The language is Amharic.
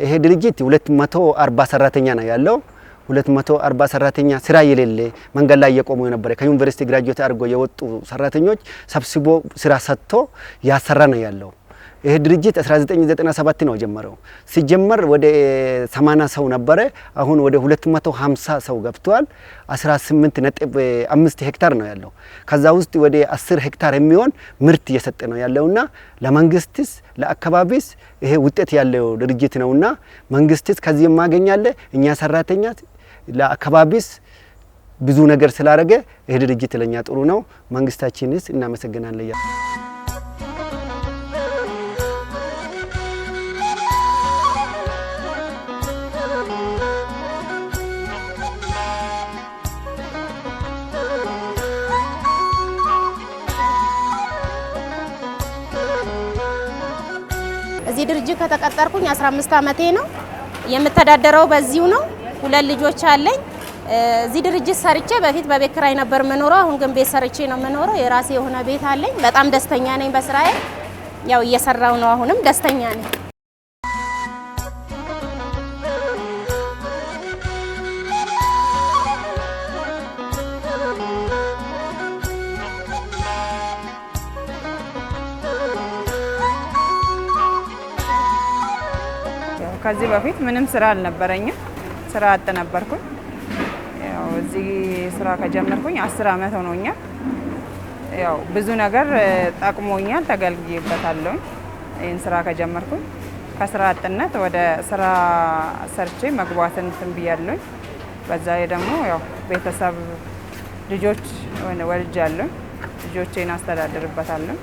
ይሄ ድርጅት 240 ሰራተኛ ነው ያለው። 240 ሰራተኛ ስራ የሌለ መንገድ ላይ እየቆሙ የነበረ ከዩኒቨርሲቲ ግራጁዌት አድርጎ የወጡ ሰራተኞች ሰብስቦ ስራ ሰጥቶ ያሰራ ነው ያለው። ይሄ ድርጅት 1997 ነው ጀመረው። ሲጀመር ወደ 80 ሰው ነበረ። አሁን ወደ 250 ሰው ገብቷል። 18.5 ሄክታር ነው ያለው። ከዛ ውስጥ ወደ 10 ሄክታር የሚሆን ምርት እየሰጠ ነው ያለውና ለመንግስትስ ለአካባቢስ ይሄ ውጤት ያለው ድርጅት ነውና መንግስትስ ከዚህ የማገኛለ እኛ ሰራተኛ ለአካባቢስ ብዙ ነገር ስላደረገ ይሄ ድርጅት ለኛ ጥሩ ነው። መንግስታችንስ እናመሰግናለን። እዚህ ድርጅት ከተቀጠርኩኝ 15 አመቴ ነው። የምተዳደረው በዚሁ ነው። 2 ልጆች አለኝ። እዚህ ድርጅት ሰርቼ በፊት በቤት ኪራይ ነበር የምኖረው። አሁን ግን ቤት ሰርቼ ነው የምኖረው። የራሴ የሆነ ቤት አለኝ። በጣም ደስተኛ ነኝ በስራዬ። ያው እየሰራው ነው። አሁንም ደስተኛ ነኝ። ከዚህ በፊት ምንም ስራ አልነበረኝም። ስራ አጥ ነበርኩኝ። ያው እዚህ ስራ ከጀመርኩኝ 10 አመት ሆኖኛል። ያው ብዙ ነገር ጠቅሞኛል፣ ተገልግዬበታለሁ። ይሄን ስራ ከጀመርኩኝ ከስራ አጥነት ወደ ስራ ሰርቼ መግባትን ትንብያለሁ። በዛ ላይ ደግሞ ያው ቤተሰብ ልጆች ወልጃለሁ። ልጆቼን አስተዳድርበታለሁ።